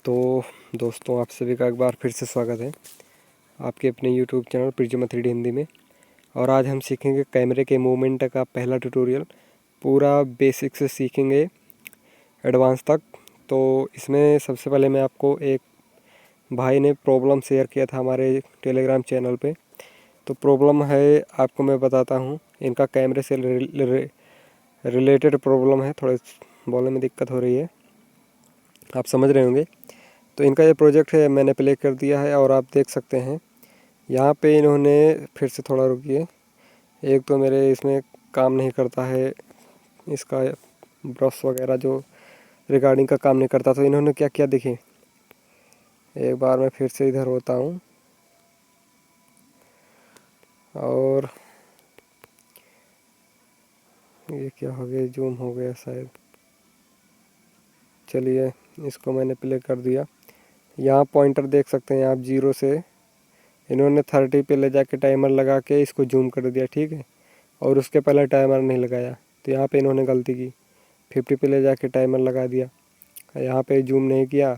तो दोस्तों, आप सभी का एक बार फिर से स्वागत है आपके अपने YouTube channel Prisma 3D Hindi में। और आज हम सीखेंगे कैमरे के मूवमेंट का पहला ट्यूटोरियल। पूरा बेसिक से सीखेंगे एडवांस तक। तो इसमें सबसे पहले मैं आपको एक भाई ने प्रॉब्लम शेयर किया था हमारे टेलीग्राम चैनल पे। तो प्रॉब्लम है, आपको मैं बताता हूँ। इनका कैमरे से रिलेटेड प्रॉब्लम है, थोड़े बोलने में दिक्कत हो रही है, आप समझ रहे होंगे। तो इनका ये प्रोजेक्ट है, मैंने प्ले कर दिया है और आप देख सकते हैं यहाँ पे इन्होंने फिर से थोड़ा रुकिए। एक तो मेरे इसमें काम नहीं करता है, इसका ब्रश वगैरह जो रिकॉर्डिंग का काम नहीं करता। तो इन्होंने क्या किया देखिए, एक बार मैं फिर से इधर होता हूँ और ये क्या हो गया, जूम हो गया शायद। चलिए, इसको मैंने प्ले कर दिया। यहाँ पॉइंटर देख सकते हैं आप, 0 से इन्होंने 30 पे ले जाके टाइमर लगा के इसको जूम कर दिया, ठीक है। और उसके पहले टाइमर नहीं लगाया, तो यहाँ पे इन्होंने गलती की। 50 पे ले जाके टाइमर लगा दिया, यहाँ पे जूम नहीं किया।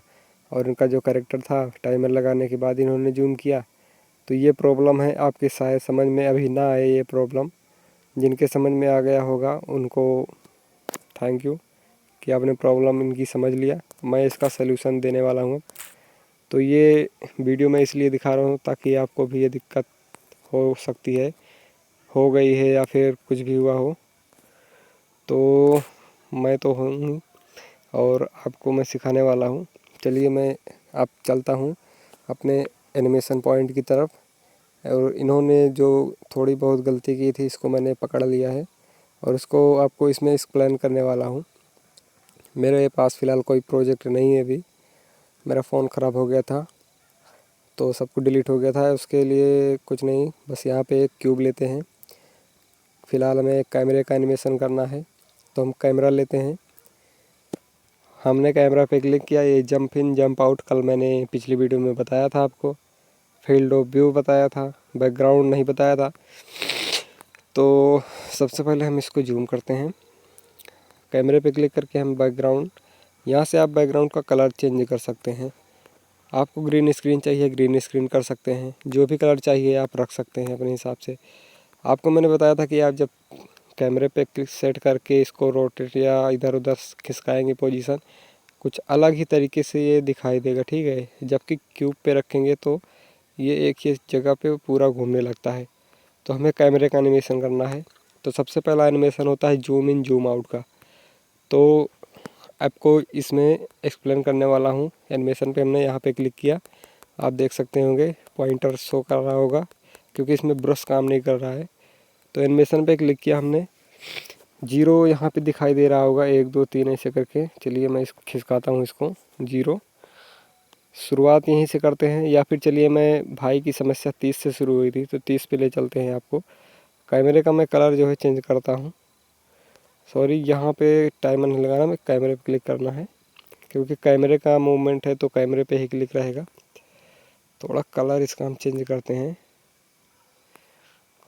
और इनका जो कैरेक्टर था, टाइमर लगाने के बाद इन्होंने जूम किया। तो ये प्रॉब्लम है, आपके शायद समझ में अभी ना आए ये प्रॉब्लम। जिनके समझ में आ गया होगा उनको थैंक यू कि आपने प्रॉब्लम इनकी समझ लिया। मैं इसका सलूशन देने वाला हूँ। तो ये वीडियो मैं इसलिए दिखा रहा हूँ ताकि आपको भी ये दिक्कत हो सकती है, हो गई है या फिर कुछ भी हुआ हो। तो मैं तो हूँ और आपको मैं सिखाने वाला हूँ। चलिए, मैं आप चलता हूँ अपने एनिमेशन पॉइंट की तरफ। और इन्होंने जो थोड़ी बहुत गलती की थी, इसको मैंने पकड़ लिया है और इसको आपको इसमें एक्सप्लेन करने वाला हूँ। मेरे पास फ़िलहाल कोई प्रोजेक्ट नहीं है अभी, मेरा फ़ोन ख़राब हो गया था तो सब कुछ डिलीट हो गया था। उसके लिए कुछ नहीं, बस यहाँ पे एक क्यूब लेते हैं। फ़िलहाल हमें कैमरे का एनिमेशन करना है, तो हम कैमरा लेते हैं। हमने कैमरा पे क्लिक किया, ये जंप इन जंप आउट कल मैंने पिछली वीडियो में बताया था आपको। फील्ड ऑफ व्यू बताया था, बैकग्राउंड नहीं बताया था। तो सबसे पहले हम इसको जूम करते हैं। कैमरे पे क्लिक करके हम बैकग्राउंड, यहाँ से आप बैकग्राउंड का कलर चेंज कर सकते हैं। आपको ग्रीन स्क्रीन चाहिए, ग्रीन स्क्रीन कर सकते हैं। जो भी कलर चाहिए आप रख सकते हैं अपने हिसाब से। आपको मैंने बताया था कि आप जब कैमरे पे क्लिक सेट करके इसको रोटेट या इधर उधर खिसकाएंगे पोजीशन, कुछ अलग ही तरीके से ये दिखाई देगा, ठीक है। जबकि क्यूब पे रखेंगे तो ये एक ही जगह पे पूरा घूमने लगता है। तो हमें कैमरे का एनिमेशन करना है। तो सबसे पहला एनिमेशन होता है जूम इन जूम आउट का। तो आपको इसमें एक्सप्लेन करने वाला हूँ। एनिमेशन पे हमने यहाँ पे क्लिक किया, आप देख सकते होंगे पॉइंटर शो कर रहा होगा क्योंकि इसमें ब्रश काम नहीं कर रहा है। तो एनिमेशन पे क्लिक किया हमने, 0 यहाँ पे दिखाई दे रहा होगा, 1 2 3 ऐसे करके। चलिए मैं इसको खिसकाता हूँ, इसको 0। शुरुआत यहीं से करते हैं, या फिर चलिए, मैं भाई की समस्या 30 से शुरू हुई थी तो 30 पे ले चलते हैं आपको। कैमरे का मैं कलर जो है चेंज करता हूँ। सॉरी, यहाँ पे टाइमर नहीं लगाना, मैं कैमरे पे क्लिक करना है क्योंकि कैमरे का मूवमेंट है तो कैमरे पे ही क्लिक रहेगा। थोड़ा कलर इसका हम चेंज करते हैं।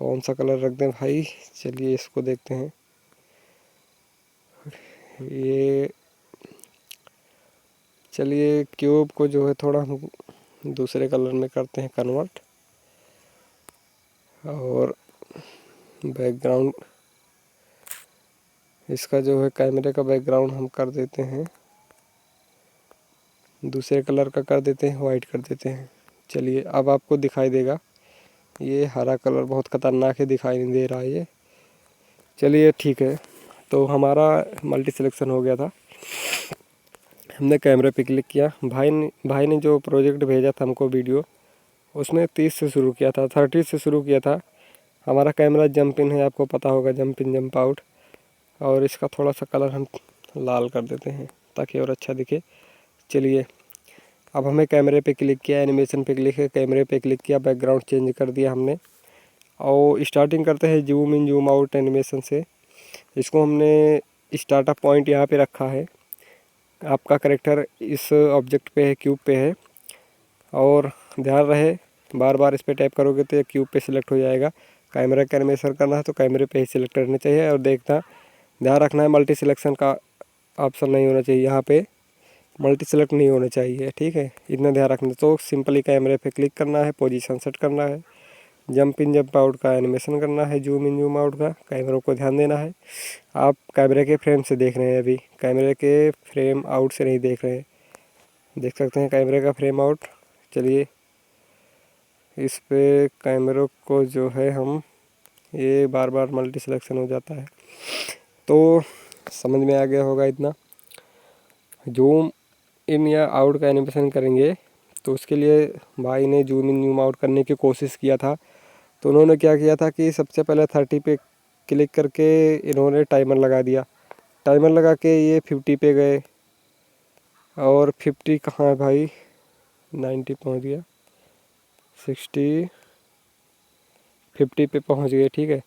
कौन सा कलर रख दें भाई, चलिए इसको देखते हैं। ये चलिए, क्यूब को जो है थोड़ा हम दूसरे कलर में करते हैं कन्वर्ट। और बैकग्राउंड, इसका जो है कैमरे का बैकग्राउंड हम कर देते हैं, दूसरे कलर का कर देते हैं, वाइट कर देते हैं। चलिए, अब आपको दिखाई देगा। ये हरा कलर बहुत ख़तरनाक है, दिखाई नहीं दे रहा है ये। चलिए ठीक है, तो हमारा मल्टी सिलेक्शन हो गया था। हमने कैमरे पे क्लिक किया। भाई ने जो प्रोजेक्ट भेजा था हमको वीडियो, उसमें 30 से शुरू किया था, 30 से शुरू किया था। हमारा कैमरा जंप इन है, आपको पता होगा, जंप इन जंप आउट। और इसका थोड़ा सा कलर हम लाल कर देते हैं ताकि और अच्छा दिखे। चलिए, अब हमें कैमरे पे क्लिक किया, एनिमेशन पे क्लिक किया, कैमरे पे क्लिक किया, बैकग्राउंड चेंज कर दिया हमने। और स्टार्टिंग करते हैं zoom in zoom out animation से। इसको हमने स्टार्टअप पॉइंट यहाँ पे रखा है। आपका करेक्टर इस ऑब्जेक्ट पे है, क्यूब पे है। और ध्यान रहे, बार बार इस पर टैप करोगे तो ये क्यूब पे सिलेक्ट हो जाएगा। कैमरा का एनिमेशन करना है तो कैमरे पे ही सिलेक्ट करना चाहिए। और देखना, ध्यान रखना है, मल्टी सिलेक्शन का ऑप्शन नहीं होना चाहिए यहाँ पे। मल्टी सेलेक्ट नहीं होना चाहिए, ठीक है, इतना ध्यान रखना। तो सिंपली कैमरे पे क्लिक करना है, पोजीशन सेट करना है, जंप इन जंप आउट का एनिमेशन करना है, जूम इन जूम आउट का, कैमरों को ध्यान देना है। आप कैमरे के फ्रेम से देख रहे हैं, अभी कैमरे के फ्रेम आउट से नहीं देख रहे हैं, देख सकते हैं कैमरे का फ्रेम आउट। चलिए इस पे कैमरों को जो है हम, ये बार बार मल्टी सिलेक्शन हो जाता है, तो समझ में आ गया होगा इतना। जूम इन या आउट का एनिमेशन करेंगे तो उसके लिए भाई ने जूम इन जूम आउट करने की कोशिश किया था। तो उन्होंने क्या किया था कि सबसे पहले 30 पे क्लिक करके इन्होंने टाइमर लगा दिया। टाइमर लगा के ये 50 पे गए, और 50 कहाँ है भाई, 90 पहुंच गया, 60, 50 पे पहुंच गए, ठीक है।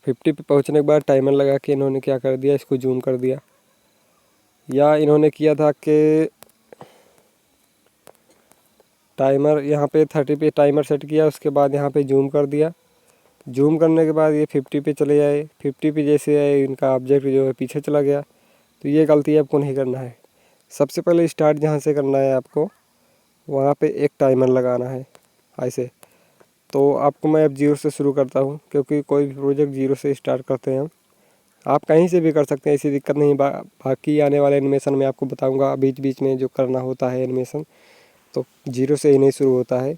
50 पे पहुंचने के बाद टाइमर लगा के इन्होंने क्या कर दिया, इसको जूम कर दिया। या इन्होंने किया था कि टाइमर यहाँ पे 30 पे टाइमर सेट किया, उसके बाद यहाँ पे जूम कर दिया। जूम करने के बाद ये 50 पे चले आए, 50 पे जैसे आए इनका ऑब्जेक्ट जो है पीछे चला गया। तो ये गलती आपको नहीं करना है। सबसे पहले स्टार्ट जहाँ से करना है आपको, वहाँ पे एक टाइमर लगाना है ऐसे। तो आपको मैं अब 0 से शुरू करता हूँ, क्योंकि कोई भी प्रोजेक्ट 0 से स्टार्ट करते हैं हम। आप कहीं से भी कर सकते हैं, ऐसी दिक्कत नहीं। बाकी आने वाले एनिमेशन में आपको बताऊँगा बीच बीच में जो करना होता है एनिमेशन, तो 0 से ही नहीं शुरू होता है।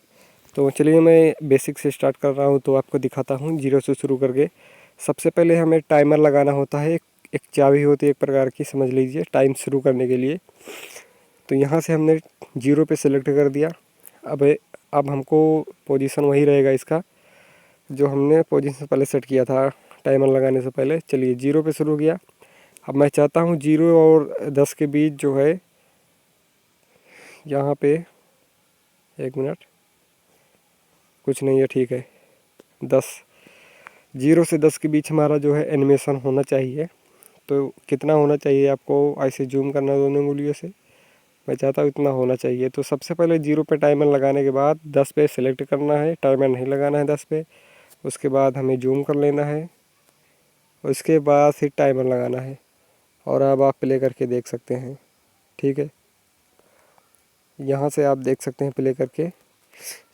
तो चलिए मैं बेसिक से स्टार्ट कर रहा हूँ, तो आपको दिखाता हूँ 0 से शुरू करके। सबसे पहले हमें टाइमर लगाना होता है, एक चाबी होती है एक प्रकार की, समझ लीजिए, टाइम शुरू करने के लिए। तो यहाँ से हमने 0 पे सेलेक्ट कर दिया। अब हमको पोजीशन वही रहेगा इसका जो हमने पोजीशन पहले सेट किया था टाइमर लगाने से पहले। चलिए 0 पे शुरू किया। अब मैं चाहता हूँ 0 और 10 के बीच जो है, यहाँ पे 1 मिनट, कुछ नहीं है, ठीक है, 10, 0 से 10 के बीच हमारा जो है एनिमेशन होना चाहिए। तो कितना होना चाहिए, आपको ऐसे जूम करना दोनों उंगलियों से, मैं चाहता हूँ इतना होना चाहिए। तो सबसे पहले 0 पे टाइमर लगाने के बाद 10 पे सेलेक्ट करना है, टाइमर नहीं लगाना है 10 पे। उसके बाद हमें जूम कर लेना है, उसके बाद फिर टाइमर लगाना है। और अब आप प्ले करके देख सकते हैं, ठीक है, यहाँ से आप देख सकते हैं प्ले करके।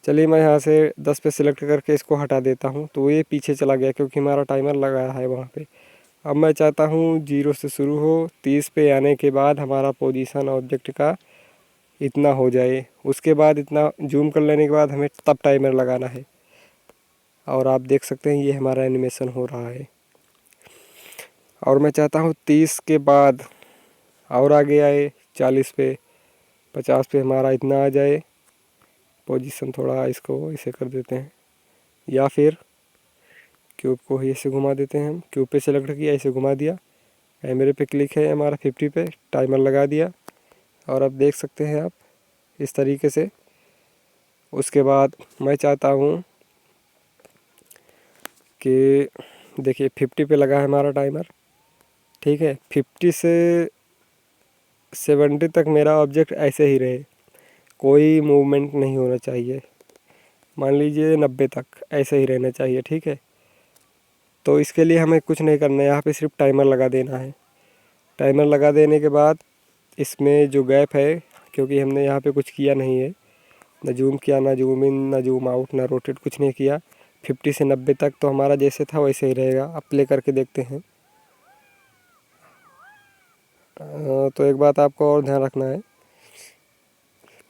चलिए मैं यहाँ से 10 पे सिलेक्ट करके इसको हटा देता हूँ, तो ये पीछे चला गया क्योंकि हमारा टाइमर लगाया है वहाँ पे। अब मैं चाहता हूँ 0 से शुरू हो, 30 पे आने के बाद हमारा पोजीशन ऑब्जेक्ट का इतना हो जाए। उसके बाद इतना जूम कर लेने के बाद हमें तब टाइमर लगाना है। और आप देख सकते हैं ये हमारा एनिमेशन हो रहा है। और मैं चाहता हूँ 30 के बाद और आगे आए, 40 पे, 50 पे हमारा इतना आ जाए। पोजीशन थोड़ा इसको ऐसे कर देते हैं, या फिर क्यूब को ही ऐसे घुमा देते हैं। हम क्यूब पे सेलेक्ट किया, ऐसे घुमा दिया, कैमरे पे क्लिक है हमारा 50 पे, टाइमर लगा दिया। और अब देख सकते हैं आप इस तरीके से। उसके बाद मैं चाहता हूँ कि देखिए 50 पे लगा है हमारा टाइमर, ठीक है। 50 से 70 तक मेरा ऑब्जेक्ट ऐसे ही रहे, कोई मूवमेंट नहीं होना चाहिए। मान लीजिए 90 तक ऐसे ही रहना चाहिए, ठीक है। तो इसके लिए हमें कुछ नहीं करना है, यहाँ पे सिर्फ टाइमर लगा देना है। टाइमर लगा देने के बाद इसमें जो गैप है, क्योंकि हमने यहाँ पे कुछ किया नहीं है, ना जूम किया, ना जूम इन, ना जूम आउट, ना रोटेट, कुछ नहीं किया। 50 से 90 तक तो हमारा जैसे था वैसे ही रहेगा। अब प्ले करके देखते हैं। तो एक बात आपको और ध्यान रखना है,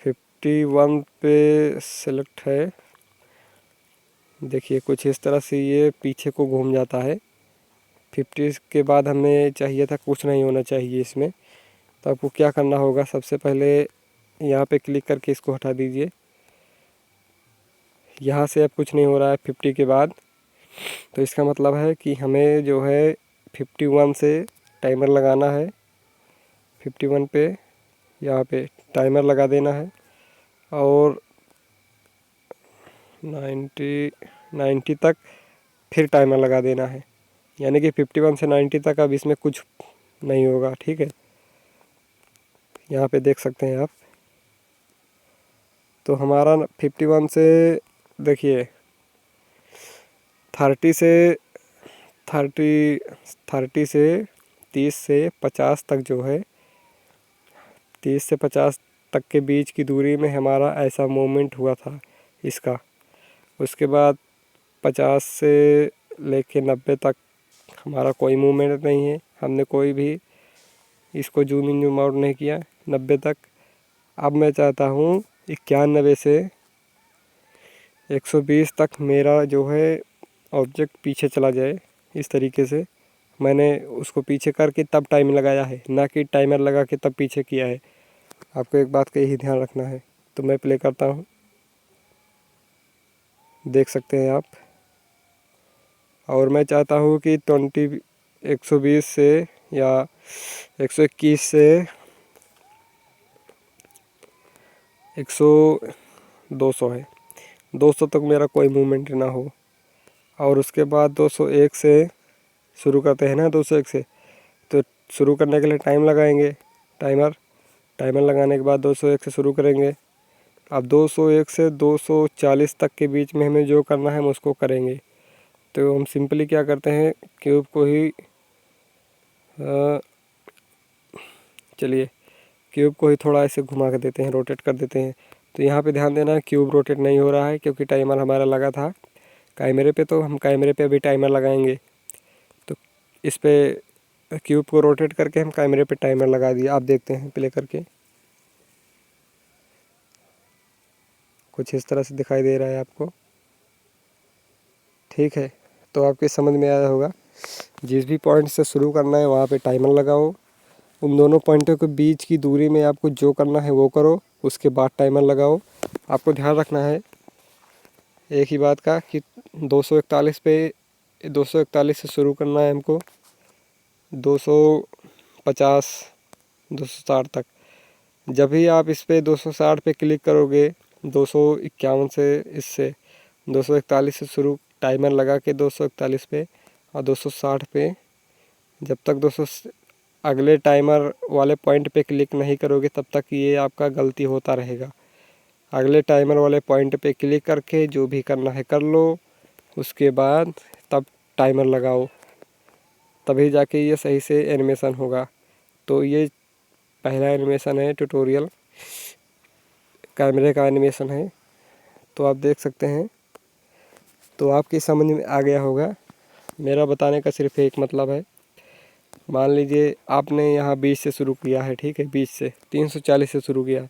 51 पे सेलेक्ट है, देखिए कुछ इस तरह से ये पीछे को घूम जाता है। 50 के बाद हमें चाहिए था, कुछ नहीं होना चाहिए इसमें। तो आपको क्या करना होगा, सबसे पहले यहाँ पे क्लिक करके इसको हटा दीजिए। यहाँ से अब कुछ नहीं हो रहा है 50 के बाद, तो इसका मतलब है कि हमें जो है 51 से टाइमर लगाना है। 51 पे यहाँ पे टाइमर लगा देना है, और 90 तक फिर टाइमर लगा देना है। यानी कि 51 से 90 तक अब इसमें कुछ नहीं होगा, ठीक है। यहाँ पे देख सकते हैं आप। तो हमारा 51 से देखिए 30 से 30 30 से 30 से 50 तक जो है 30 से 50 तक के बीच की दूरी में हमारा ऐसा मूवमेंट हुआ था इसका। उसके बाद 50 से लेके 90 तक हमारा कोई मूवमेंट नहीं है, हमने कोई भी इसको जूम इन जूम आउट नहीं किया 90 तक। अब मैं चाहता हूँ 91 से 120 तक मेरा जो है ऑब्जेक्ट पीछे चला जाए। इस तरीके से मैंने उसको पीछे करके तब टाइम लगाया है, ना कि टाइमर लगा के तब पीछे किया है। आपको एक बात का यही ध्यान रखना है। तो मैं प्ले करता हूँ, देख सकते हैं आप। और मैं चाहता हूँ कि 120 से या 121 से 200 है, 200 तक मेरा कोई मूवमेंट ना हो। और उसके बाद 201 से शुरू करते हैं ना, 201 से तो शुरू करने के लिए टाइम लगाएंगे, टाइमर लगाने के बाद 201 से शुरू करेंगे। अब 201 से 240 तक के बीच में हमें जो करना है हम उसको करेंगे। तो हम सिंपली क्या करते हैं, क्यूब को ही चलिए क्यूब को ही थोड़ा ऐसे घुमा के देते हैं, रोटेट कर देते हैं। तो यहाँ पे ध्यान देना, क्यूब रोटेट नहीं हो रहा है क्योंकि टाइमर हमारा लगा था कैमरे पे। तो हम कैमरे पे अभी टाइमर लगाएंगे, तो इस पे क्यूब को रोटेट करके हम कैमरे पे टाइमर लगा दिया। आप देखते हैं प्ले करके, कुछ इस तरह से दिखाई दे रहा है आपको, ठीक है। तो आपके समझ में आया होगा। जिस भी पॉइंट से शुरू करना है वहाँ पे टाइमर लगाओ, उन दोनों पॉइंटों के बीच की दूरी में आपको जो करना है वो करो, उसके बाद टाइमर लगाओ। आपको ध्यान रखना है एक ही बात का कि 241 से शुरू करना है हमको, 250 260 तक। जब भी आप इस पे 260 पे क्लिक करोगे, 251 से इससे 241 से शुरू टाइमर लगा के 241 पे और 260 पे, जब तक 200 अगले टाइमर वाले पॉइंट पे क्लिक नहीं करोगे तब तक ये आपका गलती होता रहेगा। अगले टाइमर वाले पॉइंट पे क्लिक करके जो भी करना है कर लो, उसके बाद तब टाइमर लगाओ, तभी जाके ये सही से एनिमेशन होगा। तो ये पहला एनिमेशन है, ट्यूटोरियल कैमरे का एनिमेशन है। तो आप देख सकते हैं, तो आपकी समझ में आ गया होगा। मेरा बताने का सिर्फ एक मतलब है, मान लीजिए आपने यहाँ 20 से शुरू किया है, ठीक है, 20 से 340 से शुरू किया,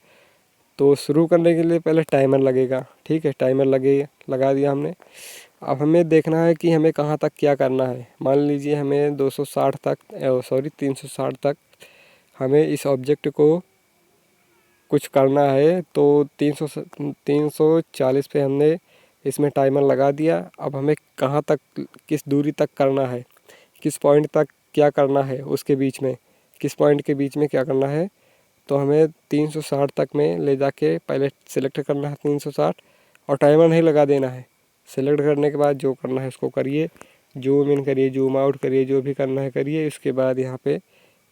तो शुरू करने के लिए पहले टाइमर लगेगा, ठीक है। टाइमर लगा दिया हमने। अब हमें देखना है कि हमें कहाँ तक क्या करना है। मान लीजिए हमें 360 तक हमें इस ऑब्जेक्ट को कुछ करना है। तो 340 पे हमने इसमें टाइमर लगा दिया। अब हमें कहाँ तक, किस दूरी तक करना है, किस पॉइंट तक क्या करना है, उसके बीच में किस पॉइंट के बीच में क्या करना है, तो हमें 360 तक में ले जाके पहले सेलेक्ट करना है 360, और टाइमर नहीं लगा देना है। सेलेक्ट करने के बाद जो करना है उसको करिए, जूम इन करिए, जूम आउट करिए, जो भी करना है करिए। उसके बाद यहाँ पे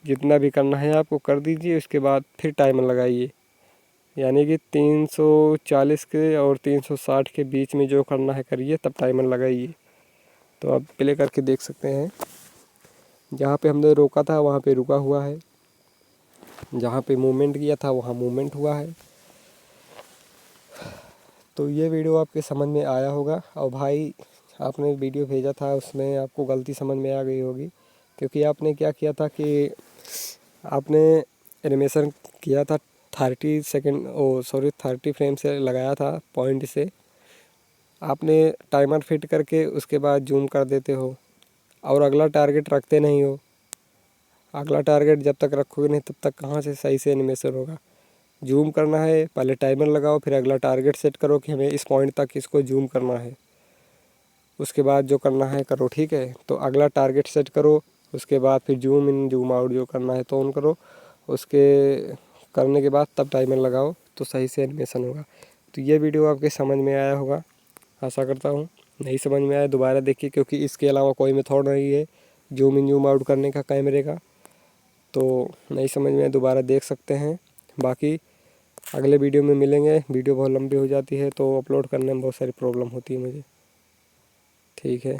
जितना भी करना है आपको कर दीजिए। उसके बाद फिर टाइमर लगाइए, यानी कि 340 के और 360 के बीच में जो करना है करिए, तब टाइमर लगाइए। तो आप प्ले करके देख सकते हैं, जहाँ पे हमने रोका था वहाँ पे रुका हुआ है, जहाँ पे मूवमेंट किया था वहाँ मूवमेंट हुआ है। तो ये वीडियो आपके समझ में आया होगा। और भाई आपने वीडियो भेजा था उसमें आपको गलती समझ में आ गई होगी, क्योंकि आपने क्या किया था कि आपने एनिमेशन किया था 30 फ्रेम से लगाया था पॉइंट से। आपने टाइमर फिट करके उसके बाद जूम कर देते हो और अगला टारगेट रखते नहीं हो। अगला टारगेट जब तक रखोगे नहीं तब तक कहाँ से सही से एनिमेशन होगा। जूम करना है, पहले टाइमर लगाओ, फिर अगला टारगेट सेट करो कि हमें इस पॉइंट तक इसको जूम करना है। उसके बाद जो करना है करो, ठीक है। तो अगला टारगेट सेट करो, उसके बाद फिर जूम इन जूम आउट जो करना है तो ऑन करो। उसके करने के बाद तब टाइमर लगाओ तो सही से एनिमेशन होगा। तो ये वीडियो आपके समझ में आया होगा, आशा करता हूँ। नहीं समझ में आया दोबारा देखिए, क्योंकि इसके अलावा कोई मेथड नहीं है जूम इन जूम आउट करने का कैमरे का। तो नहीं समझ में दोबारा देख सकते हैं। बाकी अगले वीडियो में मिलेंगे। वीडियो बहुत लंबी हो जाती है तो अपलोड करने में बहुत सारी प्रॉब्लम होती है मुझे, ठीक है।